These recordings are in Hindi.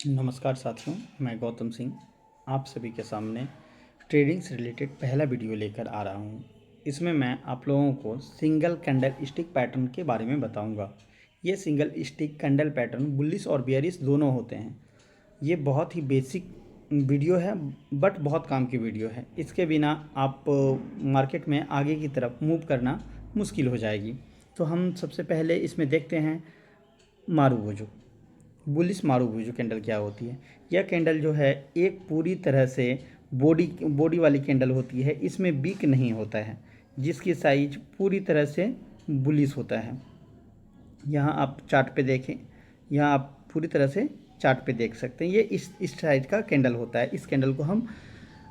नमस्कार साथियों, मैं गौतम सिंह आप सभी के सामने ट्रेडिंग से रिलेटेड पहला वीडियो लेकर आ रहा हूं। इसमें मैं आप लोगों को सिंगल कैंडल स्टिक पैटर्न के बारे में बताऊंगा। ये single stick candle pattern bullish और बेयरिश दोनों होते हैं। ये बहुत ही बेसिक वीडियो है बट बहुत काम की वीडियो है। इसके बिना आप मार्केट में आगे की तरफ मूव करना मुश्किल हो जाएगी। तो हम सबसे पहले इसमें देखते हैं मारूबुजु बुलिश मारूबुजु कैंडल क्या होती है। यह कैंडल जो है एक पूरी तरह से बॉडी बॉडी वाली कैंडल होती है। इसमें वीक नहीं होता है, जिसकी साइज पूरी तरह से बुलिश होता है। यहाँ आप चार्ट पे देखें, यहाँ आप पूरी तरह से चार्ट पे देख सकते हैं। ये इस साइज का कैंडल होता है। इस कैंडल को हम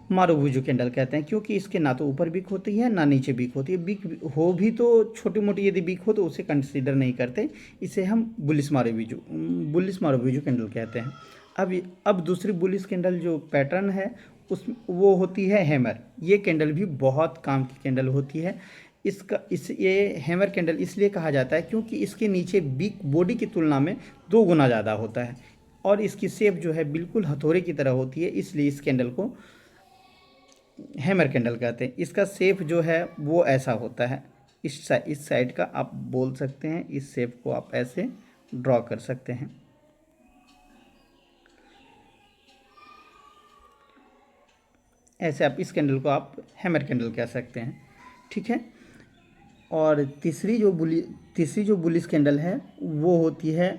मारूबुजु कैंडल कहते हैं, क्योंकि इसके ना तो ऊपर बीक होती है ना नीचे बीक होती है। बीक हो भी तो छोटी मोटी यदि बीक हो तो उसे कंसीडर नहीं करते। इसे हम बुलिश मारूबुजु कैंडल कहते हैं। अब दूसरी बुलिश कैंडल जो पैटर्न है वो होती है हैमर। ये कैंडल भी बहुत काम की कैंडल होती है। ये हैमर कैंडल इसलिए कहा जाता है क्योंकि इसके नीचे बीक बॉडी की तुलना में 2 गुना ज़्यादा होता है और इसकी शेप जो है बिल्कुल हथौड़े की तरह होती है। इसलिए इस कैंडल को हैमर कैंडल कहते हैं। इसका शेप जो है वो ऐसा होता है। इस साइड का आप बोल सकते हैं। इस शेप को आप ऐसे ड्रॉ कर सकते हैं। ऐसे आप इस कैंडल को आप हैमर कैंडल कह सकते हैं, ठीक है। और तीसरी जो बुलिश कैंडल है वो होती है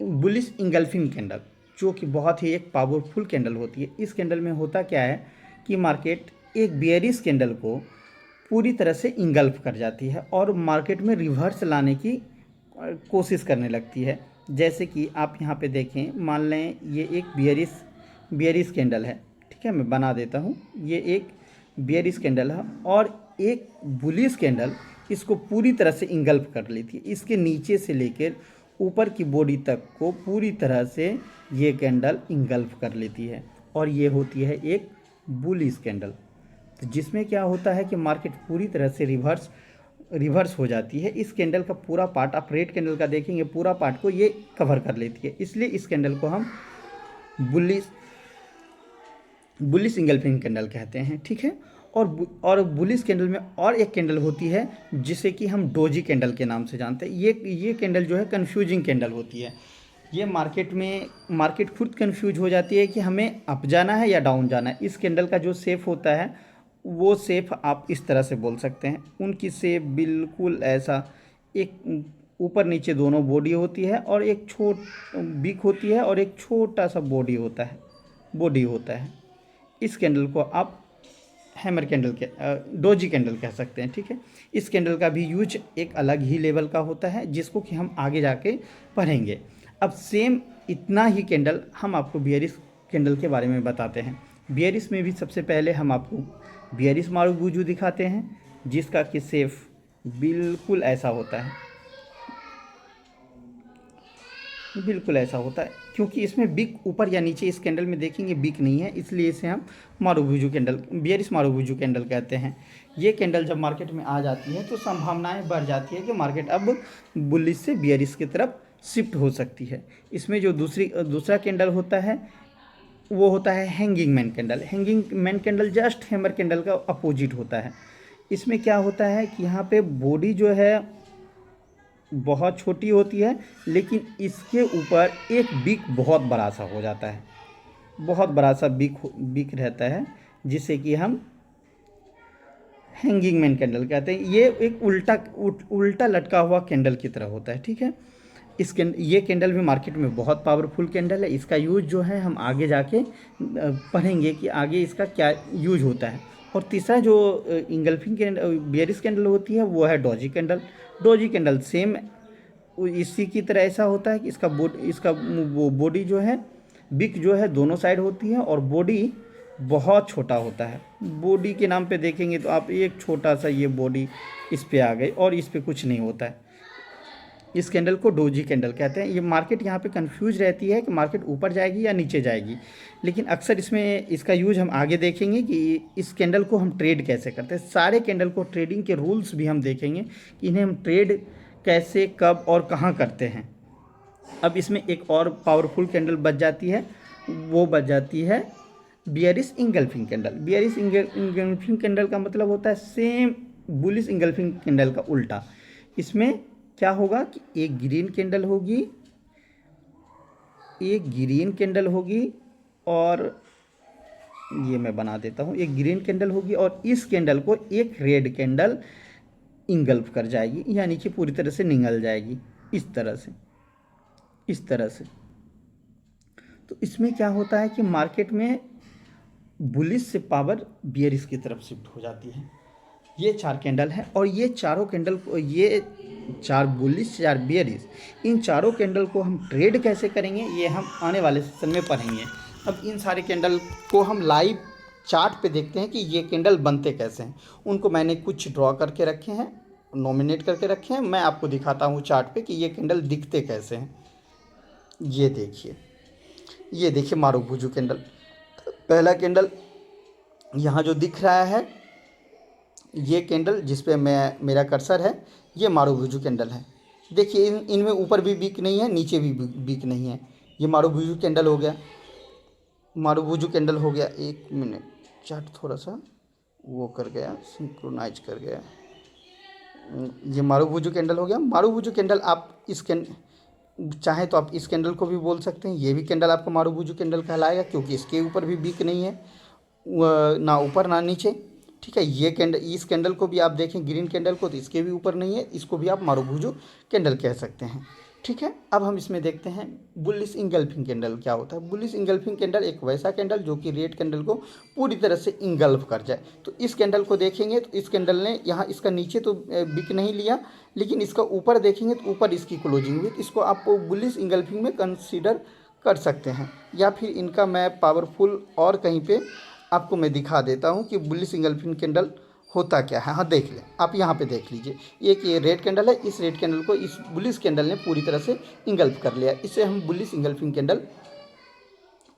बुलिश इंगल्फिंग कैंडल, जो कि बहुत ही एक पावरफुल कैंडल होती है। इस कैंडल में होता क्या है कि मार्केट एक बेयरिश कैंडल को पूरी तरह से इंगल्फ कर जाती है और मार्केट में रिवर्स लाने की कोशिश करने लगती है। जैसे कि आप यहाँ पे देखें, मान लें ये एक बेयरिश कैंडल है, ठीक है। मैं बना देता हूँ। ये एक बेयरिश कैंडल है और एक बुलिश कैंडल इसको पूरी तरह से इंगल्फ कर लेती है। इसके नीचे से लेकर ऊपर की बॉडी तक को पूरी तरह से ये कैंडल इंगल्फ कर लेती है और ये होती है एक बुलिश कैंडल। तो जिसमें क्या होता है कि मार्केट पूरी तरह से रिवर्स हो जाती है। इस कैंडल का पूरा पार्ट आप रेड कैंडल का देखेंगे, पूरा पार्ट को ये कवर कर लेती है। इसलिए इस कैंडल को हम बुलिश इंगल्फिंग कैंडल कहते हैं, ठीक है। और बुलिश कैंडल में और एक कैंडल होती है जिसे कि हम डोजी कैंडल के नाम से जानते हैं। ये कैंडल जो है कन्फ्यूजिंग कैंडल होती है। ये मार्केट खुद कन्फ्यूज हो जाती है कि हमें अप जाना है या डाउन जाना है। इस कैंडल का जो शेप होता है वो शेप आप इस तरह से बोल सकते हैं। उनकी शेप बिल्कुल ऐसा, एक ऊपर नीचे दोनों बॉडी होती है और एक बीक होती है और एक छोटा सा बॉडी होता है। इस कैंडल को आप हैमर कैंडल के डोजी कैंडल कह सकते हैं, ठीक है। इस कैंडल का भी यूज एक अलग ही लेवल का होता है, जिसको कि हम आगे जाके पढ़ेंगे। अब सेम इतना ही कैंडल हम आपको बेयरिश कैंडल के बारे में बताते हैं। बेयरिश में भी सबसे पहले हम आपको बेयरिश मारूबुजु दिखाते हैं, जिसका कि शेप बिल्कुल ऐसा होता है, बिल्कुल ऐसा होता है। क्योंकि इसमें बिक ऊपर या नीचे इस कैंडल में देखेंगे बिक नहीं है, इसलिए इसे हम बेयरिश मारूबुजु कैंडल कहते हैं। ये कैंडल जब मार्केट में आ जाती है तो संभावनाएं बढ़ जाती है कि मार्केट अब बुलिश से बेयरिश की तरफ शिफ्ट हो सकती है। इसमें जो दूसरा कैंडल होता है वो होता है hanging man candle. Hanging man candle just hammer candle का अपोजिट होता है। इसमें क्या होता है कि यहाँ पे बॉडी जो है बहुत छोटी होती है, लेकिन इसके ऊपर एक बीक बहुत बड़ा सा हो जाता है, बहुत बड़ा सा बीक रहता है, जिसे कि हम हैंगिंग मैन कैंडल कहते हैं। ये एक उल्टा लटका हुआ कैंडल की तरह होता है, ठीक है। ये कैंडल भी मार्केट में बहुत पावरफुल कैंडल है। इसका यूज जो है हम आगे जाके पढ़ेंगे कि आगे इसका क्या यूज होता है। और तीसरा जो इंगल्फिंग बेयरिश कैंडल होती है वो है डोजी कैंडल सेम इसी की तरह ऐसा होता है कि इसका वो बॉडी जो है, बिक जो है दोनों साइड होती है और बॉडी बहुत छोटा होता है। बॉडी के नाम पे देखेंगे तो आप एक छोटा सा ये बॉडी इस पे आ गई और इस पे कुछ नहीं होता है। इस कैंडल को डोजी कैंडल कहते हैं। ये मार्केट यहाँ पे कंफ्यूज रहती है कि मार्केट ऊपर जाएगी या नीचे जाएगी, लेकिन अक्सर इसमें इसका यूज हम आगे देखेंगे कि इस कैंडल को हम ट्रेड कैसे करते हैं। सारे कैंडल को ट्रेडिंग के रूल्स भी हम देखेंगे कि इन्हें हम ट्रेड कैसे, कब और कहाँ करते हैं। अब इसमें एक और पावरफुल कैंडल बच जाती है, वो बच जाती है bearish engulfing candle. Bearish engulfing candle का मतलब होता है सेम बुलिश इंगल्फिंग कैंडल का उल्टा। इसमें क्या होगा कि एक ग्रीन कैंडल होगी और ये मैं बना देता हूँ, एक ग्रीन कैंडल होगी और इस कैंडल को एक रेड कैंडल इंगल्फ कर जाएगी, यानी कि पूरी तरह से निगल जाएगी इस तरह से। तो इसमें क्या होता है कि मार्केट में बुलिश से पावर बियरिश की तरफ शिफ्ट हो जाती है। ये 4 कैंडल है और ये चारों कैंडल को, ये 4 बुलिश 4 बियरिश, इन चारों कैंडल को हम ट्रेड कैसे करेंगे ये हम आने वाले सेशन में पढ़ेंगे। अब इन सारे कैंडल को हम लाइव चार्ट पे देखते हैं कि ये कैंडल बनते कैसे हैं। उनको मैंने कुछ ड्रॉ करके रखे हैं, नॉमिनेट करके रखे हैं। मैं आपको दिखाता हूँ चार्ट पे कि ये कैंडल दिखते कैसे हैं। ये देखिए मारुबुजू कैंडल। पहला कैंडल यहाँ जो दिख रहा है, ये कैंडल जिस पे मेरा कर्सर है, ये मारुबुजू कैंडल है। देखिए इनमें ऊपर भी वीक नहीं है, नीचे भी वीक नहीं है। ये मारुबुजू कैंडल हो गया। एक मिनट, चार्ट थोड़ा सा वो कर गया, सिंक्रोनाइज कर गया। ये मारुबुजू कैंडल हो गया। मारुबुजू कैंडल आप चाहे तो आप इस कैंडल को भी बोल सकते हैं। ये भी कैंडल आपका मारुबुजू कैंडल कहलाएगा, क्योंकि इसके ऊपर भी वीक नहीं है, ना ऊपर ना नीचे। ठीक है, ये कैंडल, इस कैंडल को भी आप देखें ग्रीन कैंडल को, तो इसके भी ऊपर नहीं है, इसको भी आप मारुबुजू कैंडल कह सकते हैं। ठीक है, अब हम इसमें देखते हैं बुलिश इंगल्फिंग कैंडल क्या होता है। बुलिश इंगल्फिंग कैंडल एक वैसा कैंडल जो कि रेड कैंडल को पूरी तरह से इंगल्फ कर जाए। तो इस कैंडल को देखेंगे तो इस कैंडल ने यहाँ इसका नीचे तो बिक नहीं लिया, लेकिन इसका ऊपर देखेंगे तो ऊपर इसकी क्लोजिंग हुई। तो इसको आप बुलिश इंगल्फिंग में कंसीडर कर सकते हैं। या फिर इनका मैं पावरफुल और कहीं पे आपको मैं दिखा देता हूँ कि बुलिश इंगल्फिंग कैंडल होता क्या है। हाँ देख लें, आप यहाँ पे देख लीजिए, एक ये रेड कैंडल है, इस रेड कैंडल को इस बुलिश कैंडल ने पूरी तरह से इंगल्फ कर लिया, इसे हम बुलिश इंगल्फिंग कैंडल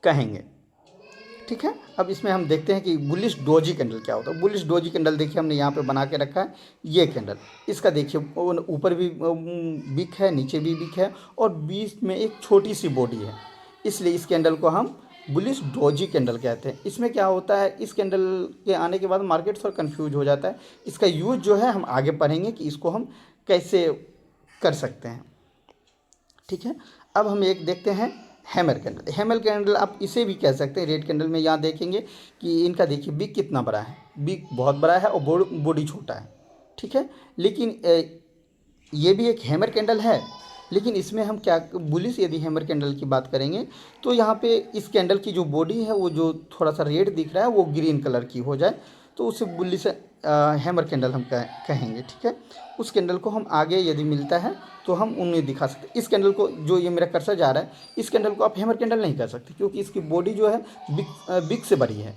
कहेंगे। ठीक है, अब इसमें हम देखते हैं कि बुलिश डोजी कैंडल क्या होता है। बुलिश डोजी कैंडल देखिए हमने यहाँ पे बना के रखा है। ये कैंडल, इसका देखिए ऊपर भी बिक है, नीचे भी बिक है और बीच में एक छोटी सी बॉडी है, इसलिए इस कैंडल को हम बुलिश डोजी कैंडल कहते हैं। इसमें क्या होता है, इस कैंडल के आने के बाद मार्केट थोड़ा कंफ्यूज हो जाता है। इसका यूज जो है हम आगे पढ़ेंगे कि इसको हम कैसे कर सकते हैं। ठीक है, अब हम एक देखते हैं हैमर कैंडल। हैमर कैंडल आप इसे भी कह सकते हैं। रेड कैंडल में यहाँ देखेंगे कि इनका देखिए बिग कितना बड़ा है, बिग बहुत बड़ा है और बॉडी छोटा है। ठीक है, लेकिन ये भी एक हैमर कैंडल है, लेकिन इसमें हम क्या बुलिश यदि हैमर कैंडल की बात करेंगे तो यहाँ पे इस कैंडल की जो बॉडी है वो जो थोड़ा सा रेड दिख रहा है वो ग्रीन कलर की हो जाए तो उसे बुलिश हैमर कैंडल हम कहेंगे। ठीक है, उस कैंडल को हम आगे यदि मिलता है तो हम उन्हें दिखा सकते। इस कैंडल को, जो ये मेरा कर्सर जा रहा है, इस कैंडल को आप हैमर कैंडल नहीं कह सकते, क्योंकि इसकी बॉडी जो है बिग से बड़ी है।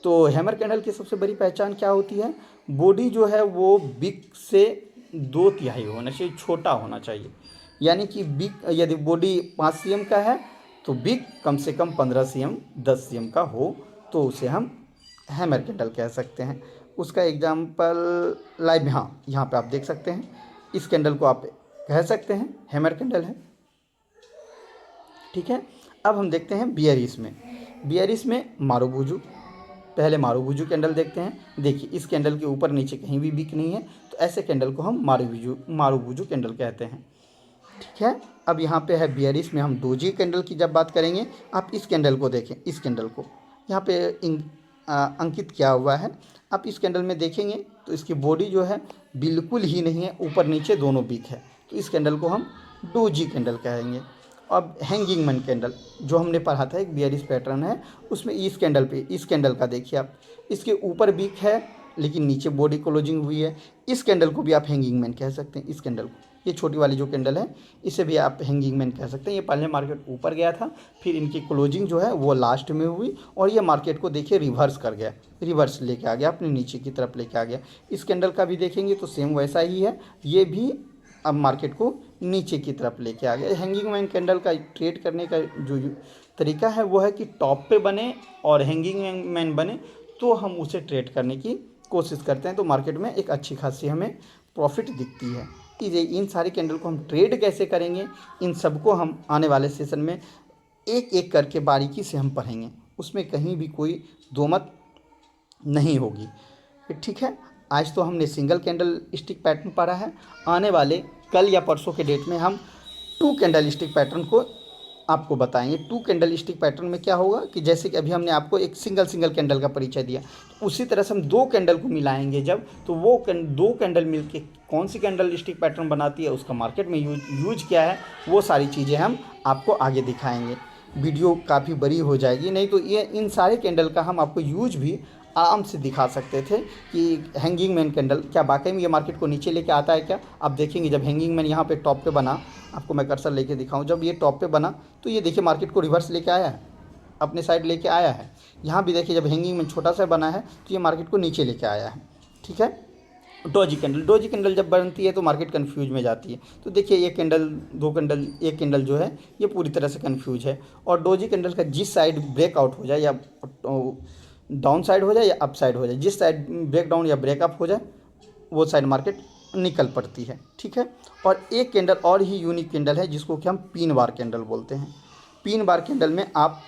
तो हैमर कैंडल की सबसे बड़ी पहचान क्या होती है, बॉडी जो है वो बिग से 2/3 होना चाहिए, छोटा होना चाहिए। यानी कि बिग यदि बॉडी 5 cm का है तो बिग कम से कम 15 cm 10 cm का हो तो उसे हम हैमर कैंडल कह सकते हैं। उसका एग्जांपल लाइव में, हाँ यहाँ पे आप देख सकते हैं, इस कैंडल को आप कह सकते हैं हैमर कैंडल है। ठीक है, अब हम देखते हैं बियरिश में मारुबुजू। पहले मारुबुजू कैंडल देखते हैं। देखिए इस कैंडल के ऊपर नीचे कहीं भी बिक नहीं है, तो ऐसे कैंडल को हम मारुबुजू कैंडल कहते हैं। ठीक है, अब यहाँ पे है बियरिश में हम डोजी कैंडल की जब बात करेंगे, आप इस कैंडल को देखें, इस कैंडल को यहाँ पे अंकित किया हुआ है। आप इस कैंडल में देखेंगे तो इसकी बॉडी जो है बिल्कुल ही नहीं है, ऊपर नीचे दोनों बिक है, तो इस कैंडल को हम डोजी कैंडल कहेंगे। अब हैंगिंग मैन कैंडल जो हमने पढ़ा था, एक बियरिश पैटर्न है, उसमें इस कैंडल का देखिए आप, इसके ऊपर बिक है लेकिन नीचे बॉडी क्लोजिंग हुई है। इस कैंडल को भी आप हैंगिंग मैन कह सकते हैं। इस कैंडल को, ये छोटी वाली जो कैंडल है, इसे भी आप हैंगिंग मैन कह सकते हैं। ये पहले मार्केट ऊपर गया था, फिर इनकी क्लोजिंग जो है वो लास्ट में हुई और ये मार्केट को देखिए रिवर्स कर गया, रिवर्स लेके आ गया, अपने नीचे की तरफ लेके आ गया। इस कैंडल का भी देखेंगे तो सेम वैसा ही है, ये भी अब मार्केट को नीचे की तरफ लेके आ गया। हैंगिंग मैन कैंडल का ट्रेड करने का जो तरीका है वो है कि टॉप पे बने और हैंगिंग मैन बने तो हम उसे ट्रेड करने की कोशिश करते हैं, तो मार्केट में एक अच्छी खासी हमें प्रॉफिट दिखती है। इन सारे कैंडल को हम ट्रेड कैसे करेंगे, इन सबको हम आने वाले सेशन में एक एक करके बारीकी से हम पढ़ेंगे, उसमें कहीं भी कोई दो मत नहीं होगी। ठीक है, आज तो हमने सिंगल कैंडल स्टिक पैटर्न पढ़ा है। आने वाले कल या परसों के डेट में हम 2 कैंडल स्टिक पैटर्न को आपको बताएंगे। 2 कैंडल स्टिक पैटर्न में क्या होगा कि जैसे कि अभी हमने आपको एक सिंगल कैंडल का परिचय दिया, तो उसी तरह से हम 2 कैंडल को मिलाएंगे जब, तो वो 2 कैंडल मिलके कौन सी कैंडल स्टिक पैटर्न बनाती है, उसका मार्केट में यूज क्या है, वो सारी चीज़ें हम आपको आगे दिखाएंगे। वीडियो काफ़ी बड़ी हो जाएगी, नहीं तो ये इन सारे कैंडल का हम आपको यूज भी आराम से दिखा सकते थे कि हैंगिंग मैन कैंडल क्या वाकई में ये मार्केट को नीचे लेके आता है क्या। आप देखेंगे जब हैंगिंग मैन यहाँ पे टॉप पे बना, आपको मैं कर्सर लेके दिखाऊं, जब ये टॉप पे बना तो ये देखिए मार्केट को रिवर्स लेके आया है, अपने साइड लेके आया है। यहाँ भी देखिए जब हैंगिंग मैन छोटा सा बना है तो ये मार्केट को नीचे लेके आया है। ठीक है, डोजी कैंडल जब बनती है तो मार्केट कन्फ्यूज में जाती है। तो देखिए ये कैंडल, 2 कैंडल, एक कैंडल जो है ये पूरी तरह से कन्फ्यूज है। और डोजी कैंडल का जिस साइड ब्रेकआउट हो जाए या डाउन साइड हो जाए या अप साइड हो जाए, जिस साइड ब्रेक डाउन या ब्रेकअप हो जाए वो साइड मार्केट निकल पड़ती है। ठीक है, और एक कैंडल और ही यूनिक कैंडल है जिसको कि हम पिन बार कैंडल बोलते हैं। पिन बार कैंडल में आप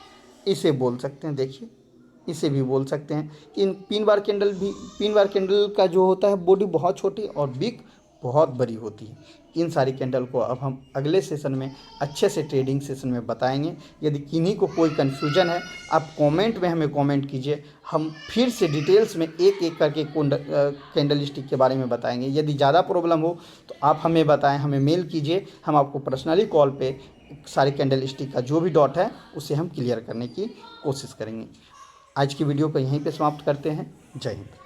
इसे बोल सकते हैं, देखिए इसे भी बोल सकते हैं। इन पिन बार कैंडल का जो होता है बॉडी बहुत छोटी और विक बहुत बड़ी होती है। इन सारी कैंडल को अब हम अगले सेशन में अच्छे से ट्रेडिंग सेशन में बताएंगे। यदि किन्हीं को कोई कन्फ्यूजन है आप कमेंट में हमें कमेंट कीजिए, हम फिर से डिटेल्स में एक एक करके कैंडल स्टिक के बारे में बताएंगे। यदि ज़्यादा प्रॉब्लम हो तो आप हमें बताएं, हमें मेल कीजिए, हम आपको पर्सनली कॉल पे सारे कैंडल स्टिक का जो भी डॉट है उसे हम क्लियर करने की कोशिश करेंगे। आज की वीडियो को यहीं पे समाप्त करते हैं। जय हिंद।